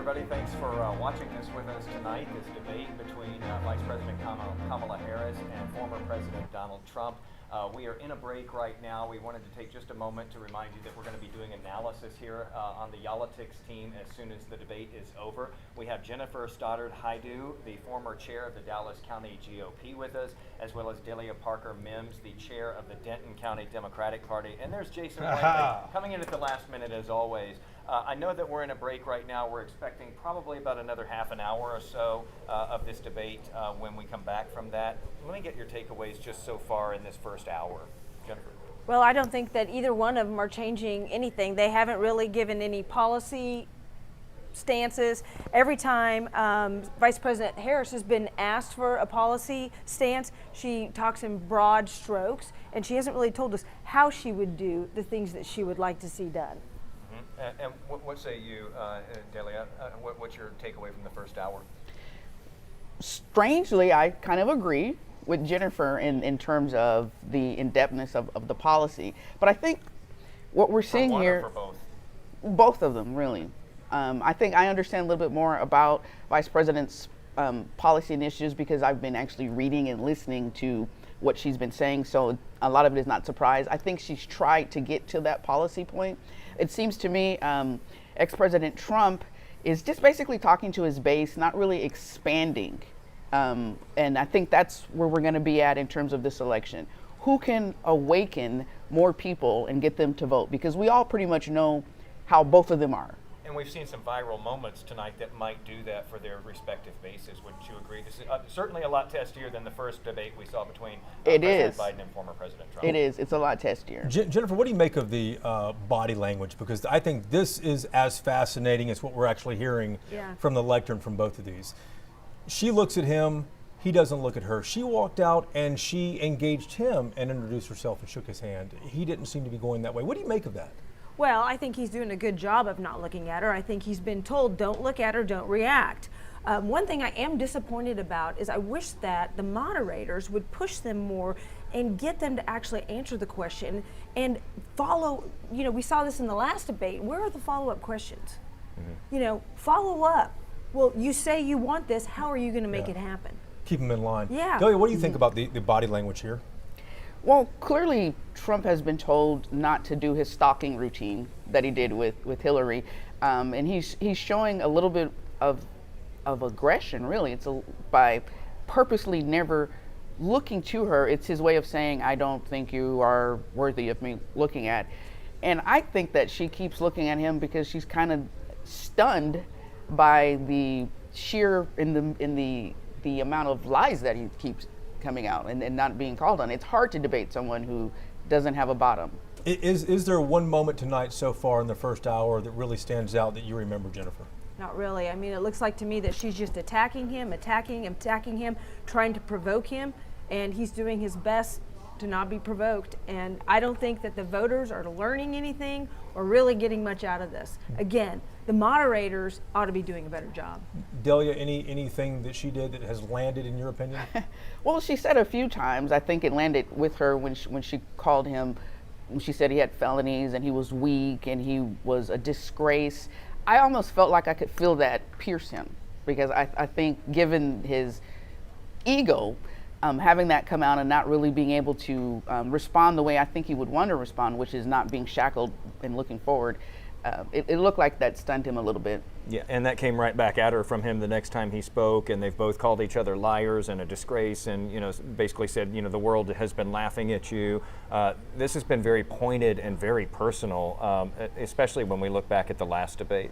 everybody. Thanks for watching this with us tonight, this debate between Vice President Kamala Harris and former President Donald Trump. We are in a break right now. We wanted to take just a moment to remind you that we're going to be doing analysis here on the Politics team as soon as the debate is over. We have Jennifer Stoddard-Haidu, the former chair of the Dallas County GOP, with us, as well as Delia Parker Mims, the chair of the Denton County Democratic Party. And there's Jason Blakely coming in at the last minute as always. I know that we're in a break right now. We're expecting probably about another half an hour or so of this debate when we come back from that. Let me get your takeaways just so far in this first hour. Jennifer. Well, I don't think that either one of them are changing anything. They haven't really given any policy stances. Every time Vice President Harris has been asked for a policy stance, she talks in broad strokes, and she hasn't really told us how she would do the things that she would like to see done. And what say you, Delia? What's your takeaway from the first hour? Strangely, I kind of agree with Jennifer in terms of the in-depthness of the policy. But I think what we're seeing here, for both? Both of them, really. I think I understand a little bit more about Vice President's policy initiatives because I've been actually reading and listening to what she's been saying. So a lot of it is not surprise. I think she's tried to get to that policy point. It seems to me ex-President Trump is just basically talking to his base, not really expanding. And I think that's where we're going to be at in terms of this election. Who can awaken more people and get them to vote? Because we all pretty much know how both of them are. And we've seen some viral moments tonight that might do that for their respective bases. Wouldn't you agree? This is certainly a lot testier than the first debate we saw between President Biden and former President Trump. It is. It's a lot testier. Jennifer, what do you make of the body language? Because I think this is as fascinating as what we're actually hearing from the lectern from both of these. She looks at him. He doesn't look at her. She walked out and she engaged him and introduced herself and shook his hand. He didn't seem to be going that way. What do you make of that? Well, I think he's doing a good job of not looking at her. I think he's been told, don't look at her, don't react. One thing I am disappointed about is I wish that the moderators would push them more and get them to actually answer the question and follow. You know, we saw this in the last debate. Where are the follow-up questions? You know, follow up. Well, you say you want this. How are you going to make it happen? Keep them in line. Yeah. Delia, what do you think about the body language here? Well, clearly Trump has been told not to do his stalking routine that he did with Hillary, and he's showing a little bit of aggression. Really, it's by purposely never looking to her. It's his way of saying, "I don't think you are worthy of me looking at," and I think that she keeps looking at him because she's kind of stunned by the sheer in the amount of lies that he keeps coming out and not being called on. It's hard to debate someone who doesn't have a bottom. Is there one moment tonight so far in the first hour that really stands out that you remember, Jennifer? Not really. I mean, it looks like to me that she's just attacking him, trying to provoke him, and he's doing his best to not be provoked. And I don't think that the voters are learning anything or really getting much out of this. Again, the moderators ought to be doing a better job. Delia, anything that she did that has landed in your opinion? Well, she said a few times. I think it landed with her when she called him. When she said he had felonies and he was weak and he was a disgrace. I almost felt like I could feel that pierce him because I think given his ego, having that come out and not really being able to respond the way I think he would want to respond, which is not being shackled and looking forward, it looked like that stunned him a little bit. Yeah, and that came right back at her from him the next time he spoke, and they've both called each other liars and a disgrace, and basically said, the world has been laughing at you. This has been very pointed and very personal, especially when we look back at the last debate.